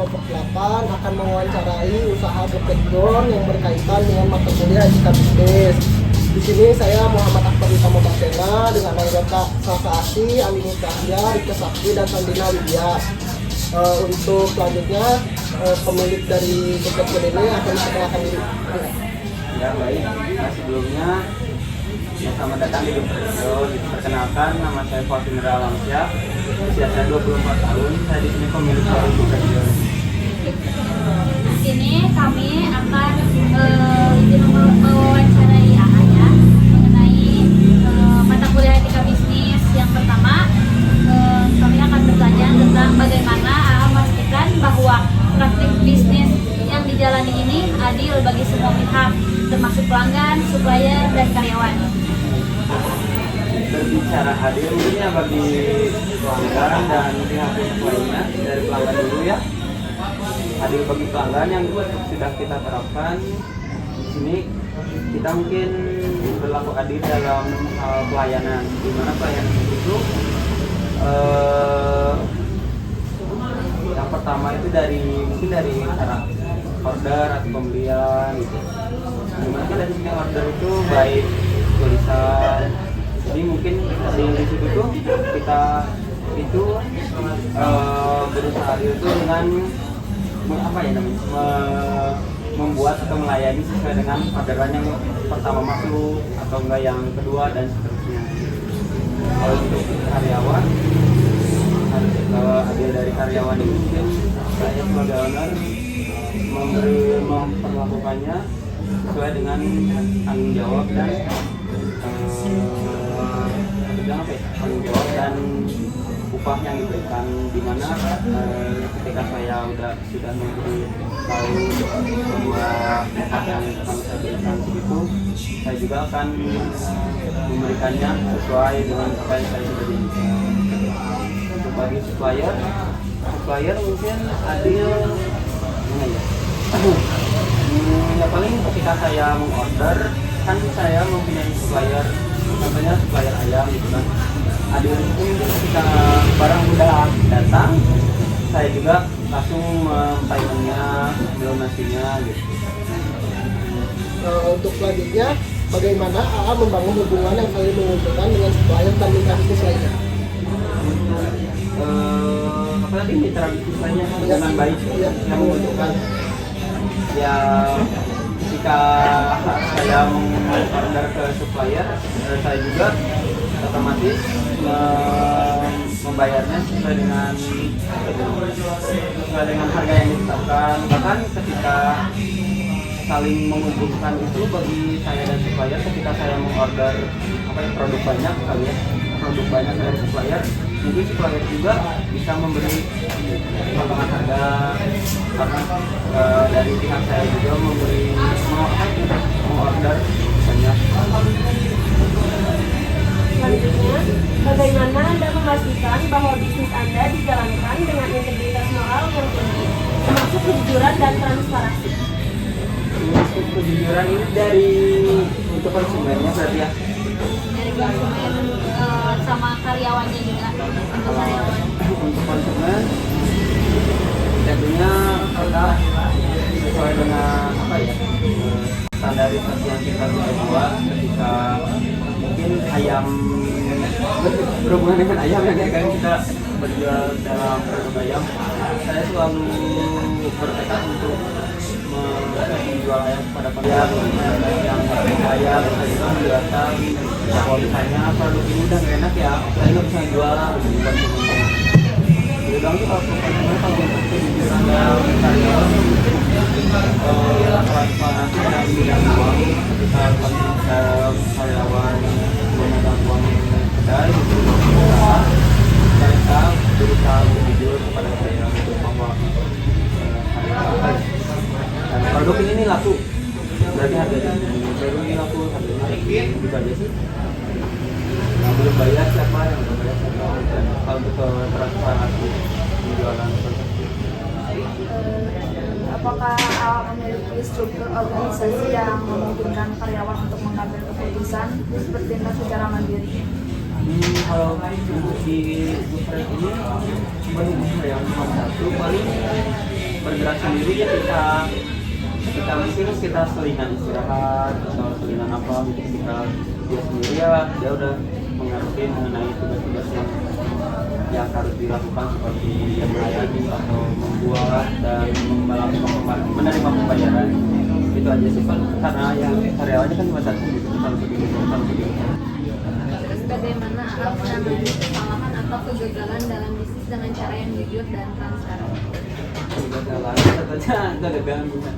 kelompok 8 akan mewawancarai usaha gepetdor yang berkaitan dengan mata kuliah etika bisnis. Di sini saya Muhammad Akbar Utama Basena dengan anggota Salsa Asi, Alini Cahya, Rika Sakti, dan Sandina Widya. Untuk selanjutnya pemilik dari gepetdor ini akan memperkenalkan diri. Ya baik, nah sebelumnya selamat datang di gepetdor. Perkenalkan, nama saya Fatin Alamsyah, usia saya 24 tahun. Saya di sini pemilik dari gepetdor. Di sini kami akan mewawancarai ya mengenai mata kuliah etika bisnis. Yang pertama, kami akan bertanya tentang bagaimana memastikan bahwa praktik bisnis yang dijalani ini adil bagi semua pihak, termasuk pelanggan, supplier, dan karyawan. Berbicara adil mungkin bagi pelanggan dan pihak lainnya, dari pelanggan dulu ya. Adil bagi pelanggan yang sudah kita terapkan di sini, kita mungkin berlaku adil dalam hal pelayanan, di mana pelayanan itu yang pertama itu mungkin dari cara order atau pembelian gitu. Dimana kan dari sini order itu baik tulisan, jadi mungkin di situ tuh kita itu berusaha adil itu dengan membuat atau melayani sesuai dengan orderan yang pertama masuk atau enggak yang kedua dan seterusnya. Kalau untuk karyawan, adil dari karyawan ini mungkin saya sebagai owner memperlakukannya sesuai dengan tanggung jawab dan tanggung jawab dan upah yang diberikan, di mana ketika saya sudah memberi tahu bahwa upah yang akan saya berikan begitu, saya juga akan memberikannya sesuai dengan apa yang saya sudah janjikan. Untuk bagi supplier mungkin adil ya paling ketika saya mengorder kan saya mempunyai supplier, contohnya supplier ayam gitu kan. Adil itu ketika barang udah datang, saya juga langsung paymentnya, melunasinya gitu. Untuk selanjutnya, bagaimana AA membangun hubungan yang saling menguntungkan dengan supplier dan mitra bisnis lainnya? Apalagi mitra bisnis lainnya dengan baik yang menguntungkan. Ya ketika saya mengorder ke supplier, saya juga otomatis membayarnya sesuai dengan harga yang ditetapkan. Bahkan ketika saling menguntungkan itu bagi saya dan supplier, ketika saya mengorder produk banyak dari supplier, mungkin supplier juga bisa memberi potongan harga karena dari pihak saya juga mengorder banyak. Selanjutnya, bagaimana Anda memastikan bahwa bisnis Anda dijalankan dengan integritas moral yang tinggi, termasuk kejujuran dan transparansi? Untuk kejujuran ini untuk konsumennya berarti ya? Dari konsumen sama karyawannya juga. Untuk karyawan. Untuk konsumen tentunya kita sesuai dengan standarisasi yang kita bisa buat. Ketika mungkin ayam berhubungan dengan ayam yang kadang kita berjual dalam produk ayam, saya selalu bertekad untuk menjual ayam kepada pelanggan yang ayam kita menjelaskan kalau misalnya produk ini udah gak enak ya saya nggak bisa jual gitu kan. Jadi kalau untuk kejujuran dan karyawan transparansi dan bidang uang ketika karyawan memegang uang kedai mereka berusaha jujur kepada saya untuk bahwa dan produk ini laku berarti harganya baru ini laku harganya gitu aja sih. Yang belum bayar siapa, yang belum bayar siapa, dan kalau untuk transparansi penjualan Apakah memiliki struktur organisasi yang memungkinkan karyawan untuk mengambil keputusan bertindak secara mandiri? Kalau untuk di Gufret ini baru yang nomor satu paling bergerak sendiri ya kita mungkin kita selingan istirahat atau selingan apa gitu kita dia sendiri ya dia udah mengerti mengenai tugas-tugas yang harus dilakukan seperti yang melayani atau membuat dan menerima pembayaran. Itu aja sih Pak, karena yang karyawannya kan cuma satu gitu, harus begini. Terus bagaimana Aal menangani kesalahan atau kegagalan dalam bisnis dengan cara yang jujur dan transparan? Kegagalan, contohnya kegagalan bisa.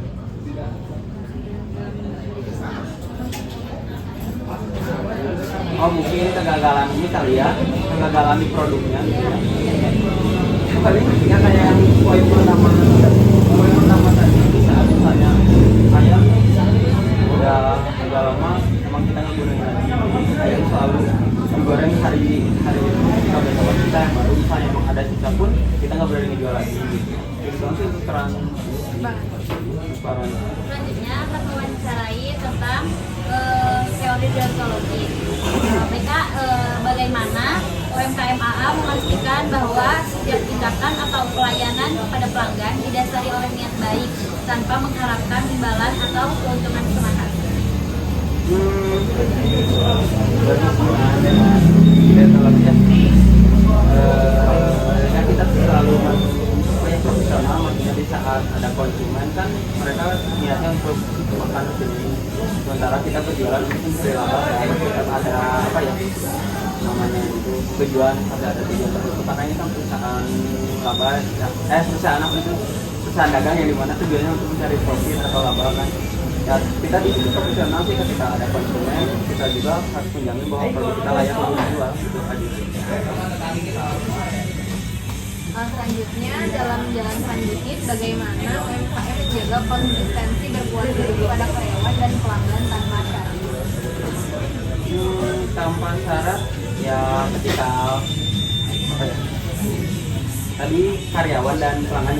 Oh mungkin kegagalan ini kali ya, kegagalan di produknya gitu ya. Paling ya kayak yang poin pertama tadi bisa misalnya ayam udah lama emang kita nggak gunain lagi, ayam selalu digoreng hari itu kita udah coba kita yang baru misalnya emang ada sisa pun kita nggak berani ngejual lagi gitu. Itu sih transparan. Selanjutnya akan mewawancarai tentang teori deontologi. Mereka bagaimana UMKM AA memastikan bahwa setiap tindakan atau pelayanan kepada pelanggan didasari oleh niat baik tanpa mengharapkan imbalan atau keuntungan semata. Berhubungan dengan deontologi ya kita selalu profesional, maksudnya di saat ada konsumen kan mereka niatnya untuk makan di sini, sementara kita berjualan mungkin berlaba ya, kita ada apa ya namanya itu tujuan, ada tujuan tertentu karena ini kan perusahaan laba ya, perusahaan apa itu perusahaan dagang yang dimana tujuannya untuk mencari profit atau laba kan ya. Kita di sini profesional sih, ketika ada konsumen kita juga harus menjamin bahwa produk kita layak untuk dijual, itu aja. Selanjutnya dalam menjalankan bisnis bagaimana UMKM menjaga konsistensi berbuat baik kepada karyawan dan pelanggan tanpa syarat. Tanpa syarat ya ketika apa ya tadi karyawan dan pelanggan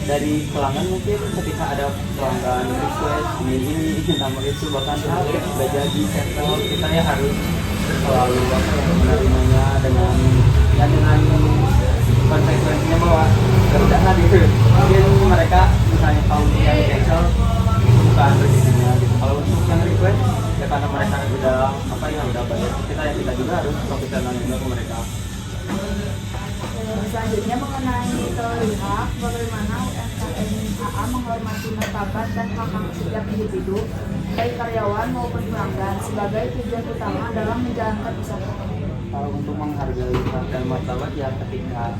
dari pelanggan mungkin ketika ada pelanggan request ini nomor itu bahkan sudah jadi settle, kita ya harus selalu apa ya menerimanya dengan konsekuensinya bahwa kerjaan gitu. Mungkin mereka misalnya kalau yang cancel itu bukan rezekinya gitu. Kalau untuk yang request ya karena mereka udah apa ya udah bayar kita juga harus profesional juga ke mereka. Selanjutnya mengenai teori hak, bagaimana UMKM AA menghormati martabat dan hak setiap individu, baik karyawan maupun pelanggan, sebagai tujuan utama dalam menjalankan usaha. Kalau untuk menghargai hak dan martabat ya ketika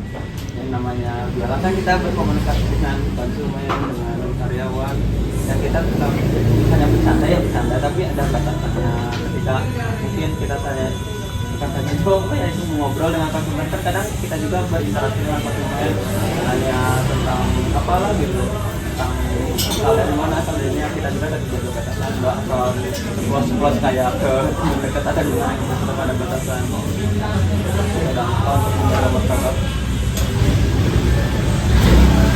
yang namanya jualan kan kita berkomunikasi dengan konsumen, dengan karyawan, dan kita tetap hanya bercanda tapi ada batasannya. Ketika mungkin kita katanya coba ya itu ngobrol dengan konsumen, terkadang kita juga berinteraksi dengan konsumen hanya tentang apalah gitu, tentang asal dari mana asal darinya, kita juga ada jaga batasan, nggak asal plus kayak ke dekat ada di mana, kita tetap ada batasan dan untuk menjaga martabat.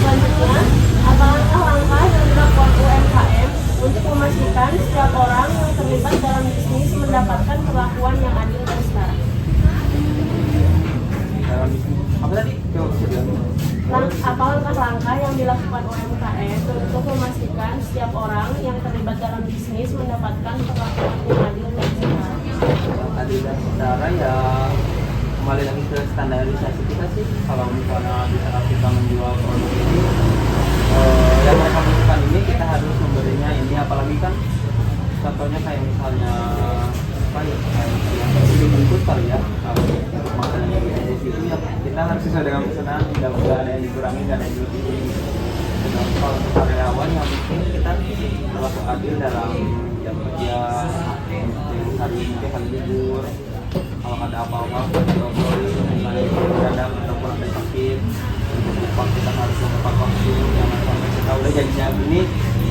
Selanjutnya, apa langkah-langkah yang dilakukan UMKM untuk memastikan setiap orang yang terlibat dalam bisnis mendapatkan perlakuan yang adil dan setara? Dalam bisnis apa tadi? Coba bisa bilang. Apa langkah-langkah yang dilakukan UMKM untuk memastikan setiap orang yang terlibat dalam bisnis mendapatkan perlakuan yang adil dan setara? Yang adil dan setara ya kembali lagi ke standarisasi kita sih. Kalau misalnya di saat kita menjual produk ini yang mereka butuhkan ini kita harus memberinya ini, apalagi kan contohnya kayak misalnya apa ya kayak dibungkus kali ya, kalau makanan yang di situ ya kita harus sesuai dengan pesanan, tidak ada yang dikurangi, tidak ada yang dilebihin. Dan kalau untuk karyawan yang mungkin kita berlaku adil dalam jam kerja, hari mungkin hari libur, kalau ada apa-apa kita obrolin, misalnya mendadak atau pulang dari sakit, untuk kita harus tepat waktu, jangan sampai kita udah janjinya ini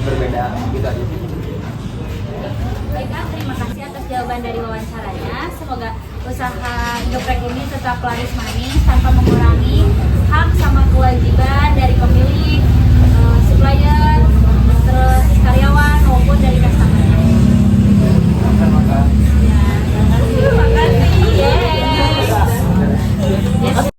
berbeda, gitu aja sih. Baiklah, terima kasih atas jawaban dari wawancaranya. Semoga usaha geprek ini tetap laris manis tanpa mengurangi hak sama kewajiban dari pemilik, supplier,